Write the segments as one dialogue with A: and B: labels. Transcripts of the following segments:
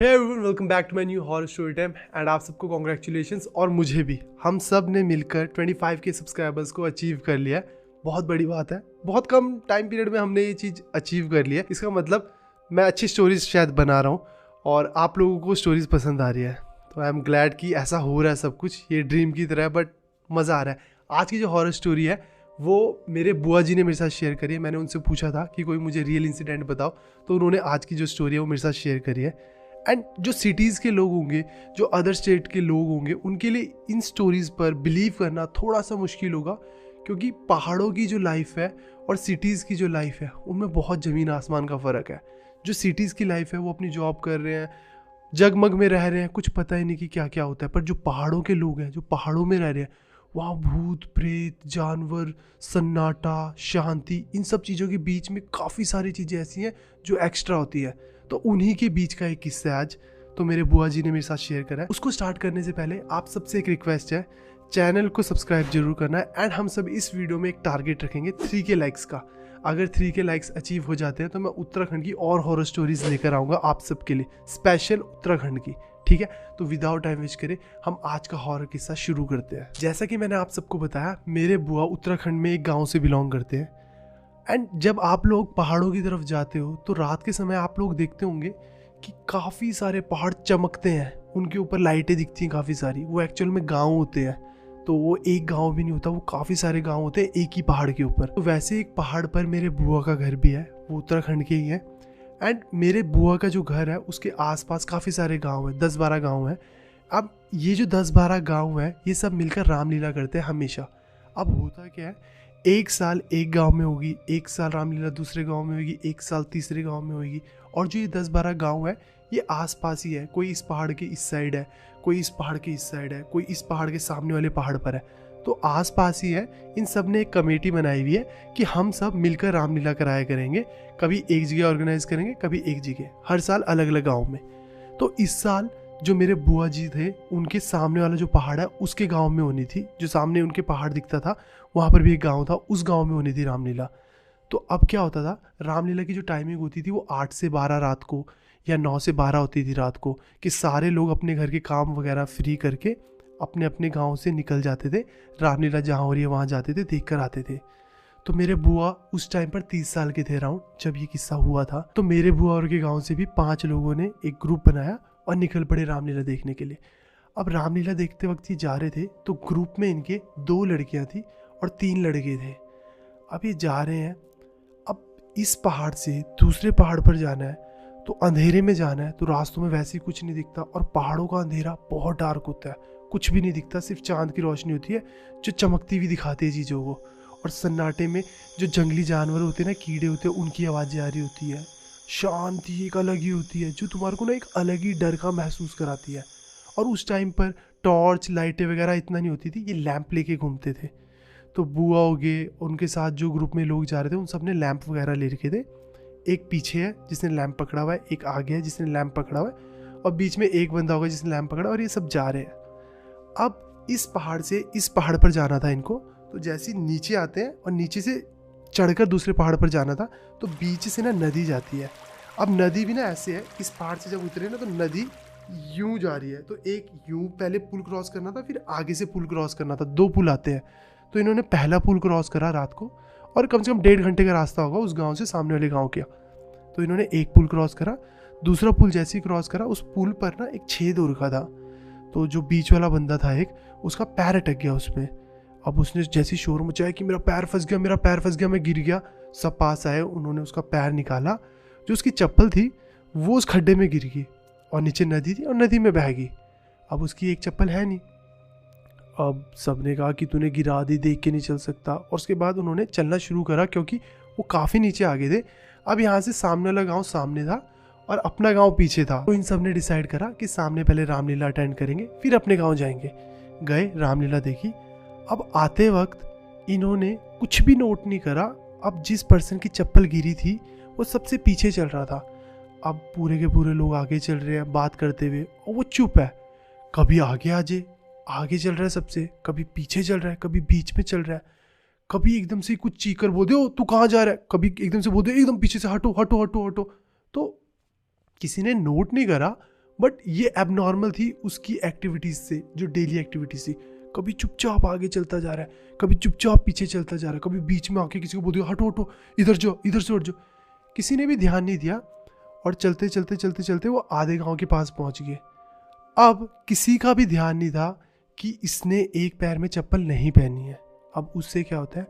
A: Hey everyone, welcome back to my new horror story time and आप सबको congratulations. और मुझे भी, हम सब ने मिलकर 25 के सब्सक्राइबर्स को अचीव कर लिया। बहुत बड़ी बात है। बहुत कम टाइम पीरियड में हमने ये चीज़ अचीव कर लिया। इसका मतलब मैं अच्छी स्टोरीज शायद बना रहा हूँ और आप लोगों को स्टोरीज पसंद आ रही है। तो आई एम ग्लैड कि ऐसा हो रहा है सब कुछ। ये ड्रीम की तरह है बट मज़ा आ रहा है। आज की जो हॉरर स्टोरी है वो मेरे बुआ जी ने मेरे साथ शेयर करी है। मैंने उनसे पूछा था कि कोई मुझे रियल इंसिडेंट बताओ, तो उन्होंने आज की जो स्टोरी है वो मेरे साथ शेयर करी है। एंड जो सिटीज़ के लोग होंगे, जो अदर स्टेट के लोग होंगे, उनके लिए इन स्टोरीज़ पर बिलीव करना थोड़ा सा मुश्किल होगा, क्योंकि पहाड़ों की जो लाइफ है और सिटीज़ की जो लाइफ है उनमें बहुत ज़मीन आसमान का फ़र्क है। जो सिटीज़ की लाइफ है वो अपनी जॉब कर रहे हैं, जगमग में रह रहे हैं, कुछ पता ही नहीं कि क्या क्या होता है। पर जो पहाड़ों के लोग हैं, जो पहाड़ों में रह रहे हैं, वहाँ भूत प्रेत, जानवर, सन्नाटा, शांति, इन सब चीज़ों के बीच में काफ़ी सारी चीज़ें ऐसी हैं जो एक्स्ट्रा होती है। तो उन्हीं के बीच का एक किस्सा है आज, तो मेरे बुआ जी ने मेरे साथ शेयर करा है। उसको स्टार्ट करने से पहले आप सबसे एक रिक्वेस्ट है, चैनल को सब्सक्राइब जरूर करना है। एंड हम सब इस वीडियो में एक टारगेट रखेंगे 3 के लाइक्स का। अगर 3 के लाइक्स अचीव हो जाते हैं तो मैं उत्तराखंड की और हॉरर स्टोरीज लेकर आऊँगा आप सबके लिए, स्पेशल उत्तराखंड की। ठीक है, तो विदाउट टाइम वेस्ट करें हम आज का हॉरर किस्सा शुरू करते हैं। जैसा कि मैंने आप सबको बताया, मेरे बुआ उत्तराखंड में एक गाँव से बिलोंग करते हैं। एंड जब आप लोग पहाड़ों की तरफ जाते हो तो रात के समय आप लोग देखते होंगे कि काफ़ी सारे पहाड़ चमकते हैं, उनके ऊपर लाइटें दिखती हैं काफ़ी सारी। वो एक्चुअल में गांव होते हैं। तो वो एक गांव भी नहीं होता, वो काफ़ी सारे गांव होते हैं एक ही पहाड़ के ऊपर। तो वैसे एक पहाड़ पर मेरे बुआ का घर भी है, वो उत्तराखंड के ही है। एंड मेरे बुआ का जो घर है उसके आसपास काफ़ी सारे गाँव हैं, 10-12 गाँव हैं। अब ये जो 10-12 गाँव है ये सब मिलकर रामलीला करते हैं हमेशा। अब होता क्या है, एक साल एक गांव में होगी, एक साल रामलीला दूसरे गांव में होगी, एक साल तीसरे गांव में होगी। और जो ये 10-12 गांव है ये आसपास ही है। कोई इस पहाड़ के इस साइड है, कोई इस पहाड़ के इस साइड है, कोई इस पहाड़ के सामने वाले पहाड़ पर है। तो आसपास ही है। इन सब ने एक कमेटी बनाई हुई है कि हम सब मिलकर रामलीला कराया करेंगे। कभी एक जगह ऑर्गेनाइज करेंगे, कभी एक जगह, हर साल अलग अलग गाँव में। तो इस साल जो मेरे बुआ जी थे उनके सामने वाला जो पहाड़ है उसके गांव में होनी थी। जो सामने उनके पहाड़ दिखता था वहाँ पर भी एक गांव था, उस गांव में होनी थी रामलीला। तो अब क्या होता था, रामलीला की जो टाइमिंग होती थी वो 8 से 12 रात को या 9 से 12 होती थी रात को, कि सारे लोग अपने घर के काम वगैरह फ्री करके अपने अपने गाँव से निकल जाते थे। रामलीला जहाँ हो रही है वहाँ जाते थे, देख कर आते थे। तो मेरे बुआ उस टाइम पर 30 साल के थे अराउंड जब ये किस्सा हुआ था। तो मेरे बुआ और के गाँव से भी 5 लोगों ने एक ग्रुप बनाया और निकल पड़े रामलीला देखने के लिए। अब रामलीला देखते वक्त ये जा रहे थे तो ग्रुप में इनके 2 लड़कियां थी और 3 लड़के थे। अब ये जा रहे हैं। अब इस पहाड़ से दूसरे पहाड़ पर जाना है तो अंधेरे में जाना है, तो रास्तों में वैसे ही कुछ नहीं दिखता। और पहाड़ों का अंधेरा बहुत डार्क होता है, कुछ भी नहीं दिखता, सिर्फ चांद की रोशनी होती है जो चमकती हुई दिखाती है चीज़ों को। और सन्नाटे में जो जंगली जानवर होते हैं ना, कीड़े होते हैं, उनकी आवाज़ें आ रही होती है। शांति एक अलग ही होती है जो तुम्हारे को ना एक अलग ही डर का महसूस कराती है। और उस टाइम पर टॉर्च लाइटें वगैरह इतना नहीं होती थी, ये लैंप लेके घूमते थे। तो बुआ हो गए, उनके साथ जो ग्रुप में लोग जा रहे थे उन सब ने लैंप वगैरह ले रखे थे। एक पीछे है जिसने लैंप पकड़ा हुआ है, एक आगे है जिसने लैंप पकड़ा हुआ है, और बीच में एक बंदा होगा जिसने लैंप पकड़ा, और ये सब जा रहे हैं। अब इस पहाड़ से इस पहाड़ पर जाना था इनको। तो जैसे नीचे आते हैं और नीचे से चढ़कर दूसरे पहाड़ पर जाना था, तो बीच से ना नदी जाती है। अब नदी भी ना ऐसे है, इस पहाड़ से जब उतरे ना तो नदी यूं जा रही है। तो एक यूं पहले पुल क्रॉस करना था, फिर आगे से पुल क्रॉस करना था। 2 पुल आते हैं। तो इन्होंने पहला पुल क्रॉस करा रात को, और कम से कम 1.5 घंटे का रास्ता होगा उस गांव से सामने वाले गांव का। तो इन्होंने एक पुल क्रॉस करा। दूसरा पुल जैसे ही क्रॉस करा, उस पुल पर ना एक छेद हो रखा था। तो जो बीच वाला बंदा था एक, उसका पैर अटक गया उसमें। अब उसने जैसे शोर मचाया कि मेरा पैर फंस गया, मेरा पैर फंस गया, मैं गिर गया। सब पास आए, उन्होंने उसका पैर निकाला। जो उसकी चप्पल थी वो उस खड्डे में गिर गई, और नीचे नदी थी और नदी में बह गई। अब उसकी एक चप्पल है नहीं। अब सबने कहा कि तूने गिरा दी, देख के नहीं चल सकता। और उसके बाद उन्होंने चलना शुरू करा, क्योंकि वो काफ़ी नीचे आ गए थे। अब यहाँ से सामने वाला गाँव सामने था और अपना गाँव पीछे था। तो इन सब ने डिसाइड करा कि सामने पहले रामलीला अटेंड करेंगे, फिर अपने गाँव जाएंगे। गए, रामलीला देखी। अब आते वक्त इन्होंने कुछ भी नोट नहीं करा। अब जिस पर्सन की चप्पल गिरी थी वो सबसे पीछे चल रहा था। अब पूरे के पूरे लोग आगे चल रहे हैं बात करते हुए, और वो चुप है। कभी आगे आगे चल रहा है सबसे, कभी पीछे चल रहा है, कभी बीच में चल रहा है, कभी एकदम से कुछ चीकर बोल दे, ओ तू कहाँ जा रहा है, कभी एकदम से बोल दे एकदम पीछे से, हटो हटो हटो हटो। तो किसी ने नोट नहीं करा, बट ये एबनॉर्मल थी उसकी एक्टिविटीज़ से, जो डेली एक्टिविटीज थी। कभी चुपचाप आगे चलता जा रहा है, कभी चुपचाप पीछे चलता जा रहा है, कभी बीच में आके किसी को बोल दिया हटो हटो, इधर जाओ, इधर से हट जाओ। किसी ने भी ध्यान नहीं दिया और चलते चलते चलते चलते वो आधे गांव के पास पहुंच गए। अब किसी का भी ध्यान नहीं था कि इसने एक पैर में चप्पल नहीं पहनी है। अब उससे क्या होता है,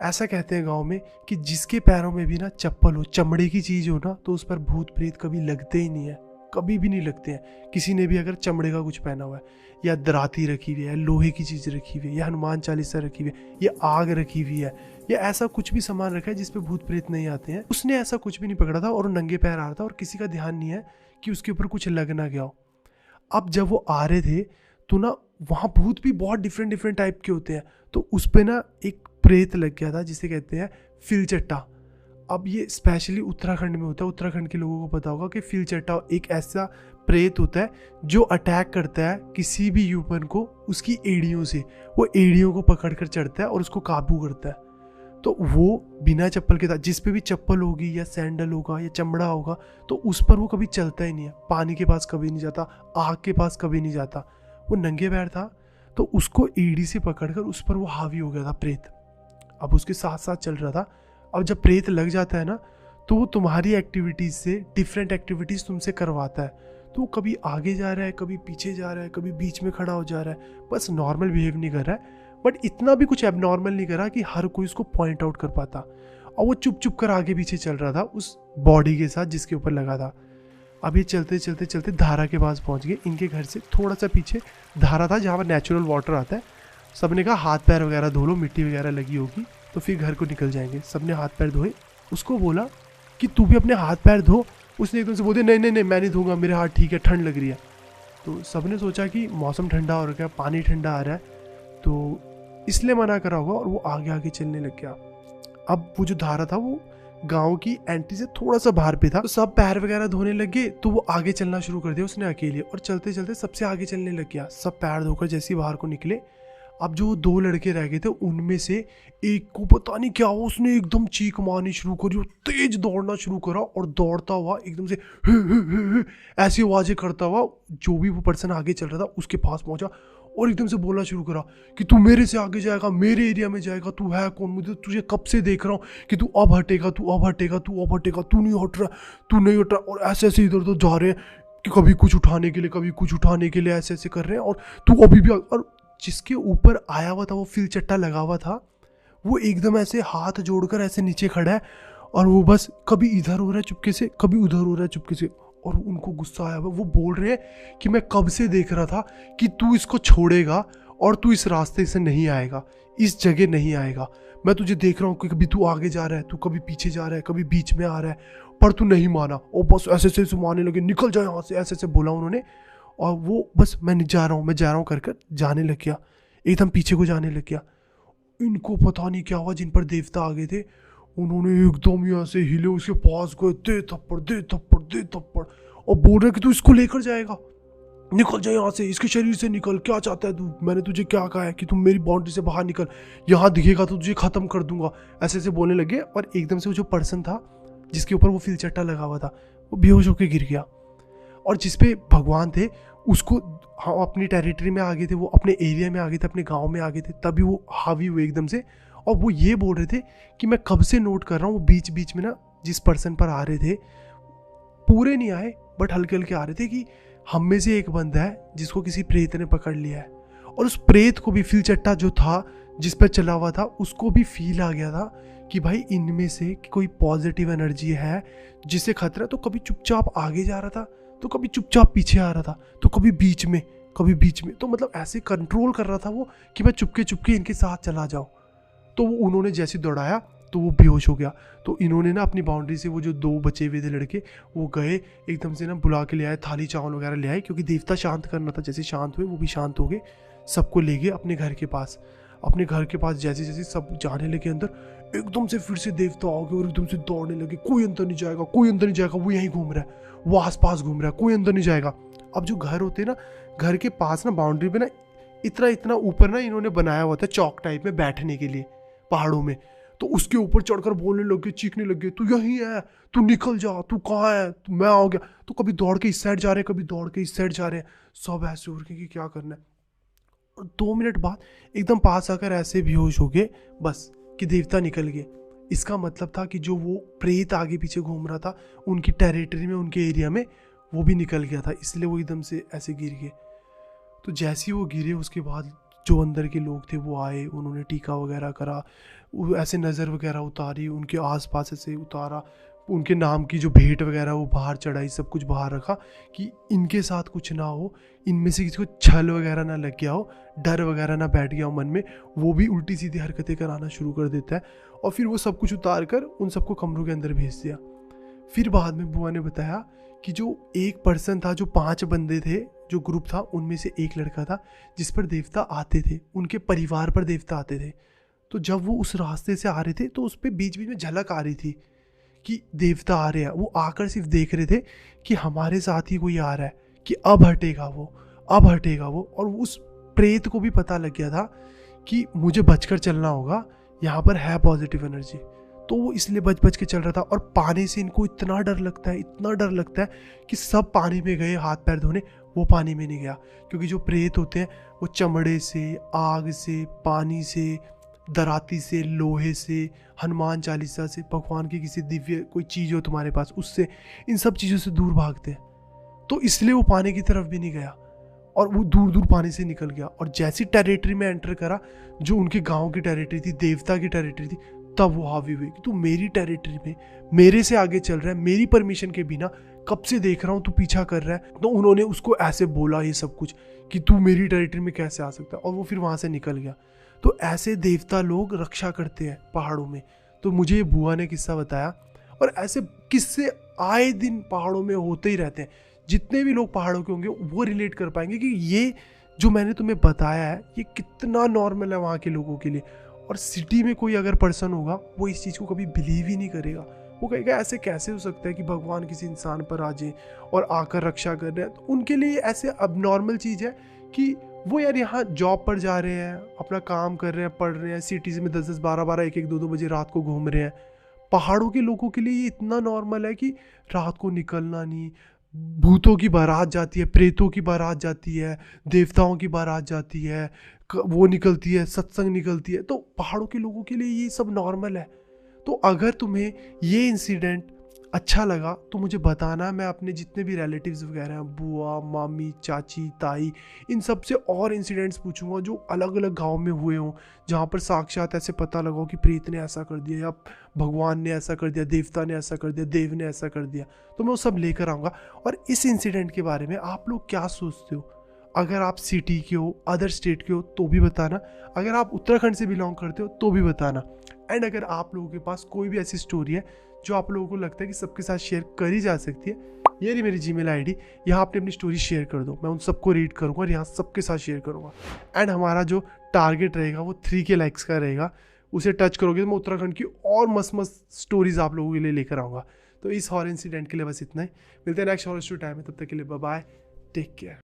A: ऐसा कहते हैं गांव में कि जिसके पैरों में भी ना चप्पल हो, चमड़े की चीज़ हो ना, तो उस पर भूत प्रेत कभी लगते ही नहीं है, कभी भी नहीं लगते हैं। किसी ने भी अगर चमड़े का कुछ पहना हुआ है, या दराती रखी हुई है, लोहे की चीज़ रखी हुई है, या हनुमान चालीसा रखी हुई है, या आग रखी हुई है, या ऐसा कुछ भी सामान रखा है जिसपे भूत प्रेत नहीं आते हैं, उसने ऐसा कुछ भी नहीं पकड़ा था और नंगे पैर आ रहा था और किसी का ध्यान नहीं है कि उसके ऊपर कुछ लग ना गया हो। अब जब वो आ रहे थे तो ना वहाँ भूत भी बहुत डिफरेंट डिफरेंट टाइप के होते हैं, तो उस पर ना एक प्रेत लग गया था जिसे कहते हैं फिलचट्टा। अब ये स्पेशली उत्तराखंड में होता है, उत्तराखंड के लोगों को पता होगा कि फिलचट्टा एक ऐसा प्रेत होता है जो अटैक करता है किसी भी ह्यूमन को उसकी एड़ियों से, वो एड़ियों को पकड़ कर चढ़ता है और उसको काबू करता है। तो वो बिना चप्पल के था, जिस पे भी चप्पल होगी या सैंडल होगा या चमड़ा होगा तो उस पर वो कभी चलता ही नहीं है, पानी के पास कभी नहीं जाता, आग के पास कभी नहीं जाता। वो नंगे पैर था तो उसको एड़ी से पकड़कर उस पर वो हावी हो गया था प्रेत। अब उसके साथ साथ चल रहा था। अब जब प्रेत लग जाता है ना तो वो तुम्हारी एक्टिविटीज़ से डिफरेंट एक्टिविटीज़ तुमसे करवाता है। तो वो कभी आगे जा रहा है, कभी पीछे जा रहा है, कभी बीच में खड़ा हो जा रहा है, बस नॉर्मल बिहेव नहीं कर रहा है, बट इतना भी कुछ एबनॉर्मल नहीं करा कि हर कोई उसको पॉइंट आउट कर पाता। और वो चुप चुप कर आगे पीछे चल रहा था उस बॉडी के साथ जिसके ऊपर लगा था। अब ये चलते चलते चलते धारा के पास पहुंच गए। इनके घर से थोड़ा सा पीछे धारा था जहाँ पर नेचुरल वाटर आता है। सबने कहा हाथ पैर वगैरह धो लो, मिट्टी वगैरह लगी होगी तो फिर घर को निकल जाएंगे। सबने हाथ पैर धोए। उसको बोला कि तू भी अपने हाथ पैर धो। उसने एकदम से बोल दिया नहीं नहीं नहीं मैं नहीं धोऊंगा, मेरे हाथ ठीक है, ठंड लग रही है। तो सबने सोचा कि मौसम ठंडा हो रहा है, पानी ठंडा आ रहा है, तो इसलिए मना करा होगा और वो आगे आगे चलने लग गया। अब वो जो धारा था वो गांव की एंट्री से थोड़ा सा बाहर पे था, तो सब पैर वगैरह धोने लगे तो वो आगे चलना शुरू कर दिया उसने अकेले, और चलते चलते सबसे आगे चलने लग गया। सब पैर धोकर जैसे ही बाहर को निकले, अब जो दो लड़के रह गए थे उनमें से एक को पता नहीं क्या हुआ, उसने एकदम चीख मारनी शुरू करी और तेज दौड़ना शुरू करा, और दौड़ता हुआ एकदम से ऐसी आवाजें करता हुआ जो भी वो पर्सन आगे चल रहा था उसके पास पहुंचा और एकदम से बोलना शुरू करा कि तू मेरे से आगे जाएगा, मेरे एरिया में जाएगा, तू है कौन, मुझे तुझे कब से देख रहा हूँ कि तू अब हटेगा, तू अब हटेगा, तू अब हटेगा, तू नहीं हट रहा, तू नहीं हट रहा। और ऐसे ऐसे इधर उधर जा रहे हैं कि कभी कुछ उठाने के लिए, कभी कुछ उठाने के लिए ऐसे ऐसे कर रहे हैं, और तू अभी भी। और जिसके ऊपर आया हुआ था, वो फिल चट्टा लगा हुआ था, वो एकदम ऐसे हाथ जोड़कर ऐसे नीचे खड़ा है और वो बस कभी इधर हो रहा है चुपके से, कभी उधर हो रहा है चुपके से। और उनको गुस्सा आया हुआ, वो बोल रहे हैं कि मैं कब से देख रहा था कि तू इसको छोड़ेगा और तू इस रास्ते से नहीं आएगा, इस जगह नहीं आएगा। मैं तुझे देख रहा हूँ कि कभी तू आगे जा रहा है, तू कभी पीछे जा रहा है, कभी बीच में आ रहा है, पर तू नहीं माना। और बस ऐसे ऐसे मारने लगे, निकल जाए यहाँ से, ऐसे ऐसे बोला उन्होंने। और वो बस मैं जा रहा हूँ, मैं जा रहा हूँ कर कर जाने लग गया, एकदम पीछे को जाने लग गया। इनको पता नहीं क्या हुआ, जिन पर देवता आ गए थे उन्होंने एकदम यहाँ से हिले, उसके पास गए, दे थप्पड़ दे थप्पड़ दे थप्पड़, और बोल रहे कि तू इसको लेकर जाएगा, निकल जाए यहाँ से, इसके शरीर से निकल, क्या चाहता है तू, मैंने तुझे क्या कहा है कि तुम मेरी बाउंड्री से बाहर निकल, यहाँ दिखेगा तो तुझे खत्म कर दूंगा, ऐसे ऐसे बोलने लगे। और एकदम से वो जो पर्सन था जिसके ऊपर वो फिल चट्टा लगा हुआ था वो बेहोश होकर गिर गया। और जिसपे भगवान थे उसको, हाँ अपनी टेरिटरी में आ गए थे, वो अपने एरिया में आ गए थे, अपने गांव में आ गए थे, तभी वो हावी हुए एकदम से। और वो ये बोल रहे थे कि मैं कब से नोट कर रहा हूँ, वो बीच बीच में ना जिस पर्सन पर आ रहे थे, पूरे नहीं आए बट हल्के हल्के आ रहे थे, कि हम में से एक बंदा है जिसको किसी प्रेत ने पकड़ लिया है। और उस प्रेत को भी फिल चट्टा जो था जिस पर चला हुआ था उसको भी फील आ गया था कि भाई इनमें से कोई पॉजिटिव एनर्जी है जिसे खतरा। तो कभी चुपचाप आगे जा रहा था, तो कभी चुपचाप पीछे आ रहा था, तो कभी बीच में, कभी बीच में। तो मतलब ऐसे कंट्रोल कर रहा था वो कि मैं चुपके चुपके इनके साथ चला जाऊं। तो वो उन्होंने जैसे दौड़ाया तो वो बेहोश हो गया। तो इन्होंने ना अपनी बाउंड्री से वो जो दो बचे हुए थे लड़के, वो गए एकदम से ना बुला के ले आए, थाली चावल वगैरह ले आए, क्योंकि देवता शांत करना था। जैसे शांत हुए वो भी शांत हो गए, सबको ले गए अपने घर के पास। अपने घर के पास जैसे जैसे सब जाने लगे अंदर, एकदम से फिर से देवता आ गए और एकदम से दौड़ने लगे, कोई अंदर नहीं जाएगा, कोई अंदर नहीं जाएगा, वो यहीं घूम रहा है, वो आसपास घूम रहा है, कोई अंदर नहीं जाएगा। अब जो घर होते हैं ना, घर के पास ना बाउंड्री पे ना इतना इतना ऊपर ना इन्होंने बनाया हुआ था चौक टाइप में बैठने के लिए पहाड़ों में। तो उसके ऊपर चढ़कर बोलने लग गए, चीखने लग गए, तू यहीं है, तू निकल जा, तू कहाँ है, मैं आ गया। तो कभी दौड़ के इस साइड जा रहे हैं, कभी दौड़ के इस साइड जा रहे हैं, सब ऐसे हो रहे कि क्या करना है। और 2 मिनट बाद एकदम पास आकर ऐसे बेहोश हो गए बस कि देवता निकल गए। इसका मतलब था कि जो वो प्रेत आगे पीछे घूम रहा था उनकी टेरिटरी में, उनके एरिया में, वो भी निकल गया था, इसलिए वो एकदम से ऐसे गिर गए। तो जैसे ही वो गिरे उसके बाद जो अंदर के लोग थे वो आए, उन्होंने टीका वगैरह करा, वो ऐसे नज़र वगैरह उतारी, उनके आसपास ऐसे उतारा, उनके नाम की जो भेंट वगैरह वो बाहर चढ़ाई, सब कुछ बाहर रखा कि इनके साथ कुछ ना हो, इनमें से किसी को छल वगैरह ना लग गया हो, डर वगैरह ना बैठ गया हो मन में, वो भी उल्टी सीधी हरकतें कराना शुरू कर देता है। और फिर वो सब कुछ उतार कर उन सबको कमरों के अंदर भेज दिया। फिर बाद में बुआ ने बताया कि जो एक पर्सन था, जो 5 बंदे थे, जो ग्रुप था, उनमें से एक लड़का था जिस पर देवता आते थे, उनके परिवार पर देवता आते थे। तो जब वो उस रास्ते से आ रहे थे तो उस पर बीच बीच में झलक आ रही थी कि देवता आ रहे हैं। वो आकर सिर्फ देख रहे थे कि हमारे साथ ही कोई आ रहा है, कि अब हटेगा वो, अब हटेगा वो। और उस प्रेत को भी पता लग गया था कि मुझे बचकर चलना होगा, यहाँ पर है पॉजिटिव एनर्जी। तो वो इसलिए बच बच के चल रहा था। और पानी से इनको इतना डर लगता है, इतना डर लगता है कि सब पानी में गए हाथ पैर धोने, वो पानी में नहीं गया, क्योंकि जो प्रेत होते हैं वो चमड़े से, आग से, पानी से, दराती से, लोहे से, हनुमान चालीसा से, भगवान की किसी दिव्य कोई चीज़ हो तुम्हारे पास उससे, इन सब चीज़ों से दूर भागते हैं। तो इसलिए वो पानी की तरफ भी नहीं गया और वो दूर दूर पानी से निकल गया। और जैसी टेरिटरी में एंटर करा, जो उनके गांव की टेरिटरी थी, देवता की टेरिटरी थी, तब वो हावी हुई कि तू मेरी टेरिटरी में मेरे से आगे चल रहा है, मेरी परमिशन के बिना, कब से देख रहा हूँ तू पीछा कर रहा है। तो उन्होंने उसको ऐसे बोला ये सब कुछ कि तू मेरी टेरिटरी में कैसे आ सकता है, और वो फिर वहाँ से निकल गया। तो ऐसे देवता लोग रक्षा करते हैं पहाड़ों में। तो मुझे ये बुआ ने किस्सा बताया, और ऐसे किस्से आए दिन पहाड़ों में होते ही रहते हैं। जितने भी लोग पहाड़ों के होंगे वो रिलेट कर पाएंगे कि ये जो मैंने तुम्हें बताया है ये कितना नॉर्मल है वहाँ के लोगों के लिए। और सिटी में कोई अगर पर्सन होगा वो इस चीज़ को कभी बिलीव ही नहीं करेगा। वो कहेगा ऐसे कैसे हो सकता है कि भगवान किसी इंसान पर आ जाए और आकर रक्षा कर रहे हैं। तो उनके लिए ऐसे अब नॉर्मल चीज़ है कि वो यार यहाँ जॉब पर जा रहे हैं, अपना काम कर रहे हैं, पढ़ रहे हैं, सिटीज़ में 10-10, 12-12, 1-1, 2-2 बजे रात को घूम रहे हैं। पहाड़ों के लोगों के लिए ये इतना नॉर्मल है कि रात को निकलना नहीं, भूतों की बारात जाती है, प्रेतों की बारात जाती है, देवताओं की बारात जाती है, वो निकलती है, सत्संग निकलती है। तो पहाड़ों के लोगों के लिए ये सब नॉर्मल है। तो अगर तुम्हें ये इंसिडेंट अच्छा लगा तो मुझे बताना। मैं अपने जितने भी रिलेटिव्स वगैरह हैं, बुआ, मामी, चाची, ताई, इन सब से और इंसिडेंट्स पूछूंगा जो अलग अलग गांव में हुए हों, जहाँ पर साक्षात ऐसे पता लगा हो कि प्रेत ने ऐसा कर दिया, या भगवान ने ऐसा कर दिया, देवता ने ऐसा कर दिया, देव ने ऐसा कर दिया। तो मैं वो सब लेकर आऊँगा। और इस इंसिडेंट के बारे में आप लोग क्या सोचते हो? अगर आप सिटी के हो, अदर स्टेट के हो तो भी बताना। अगर आप उत्तराखंड से बिलोंग करते हो तो भी बताना। एंड अगर आप लोगों के पास कोई भी ऐसी स्टोरी है जो आप लोगों को लगता है कि सबके साथ शेयर करी जा सकती है, ये रही मेरी जीमेल आईडी, यहाँ आपने अपनी स्टोरी शेयर कर दो। मैं उन सबको रीड करूँगा और यहाँ सबके साथ शेयर करूँगा। एंड हमारा जो टारगेट रहेगा वो 3K लाइक्स का रहेगा। उसे टच करोगे तो मैं उत्तराखंड की और मस्त मस्त स्टोरीज आप लोगों के लिए लेकर आऊँगा। तो इस हॉरर इंसिडेंट के लिए बस इतना ही। मिलते हैं नेक्स्ट हॉरर स्टोरी टाइम में, तब तक के लिए बाय बाय, टेक केयर।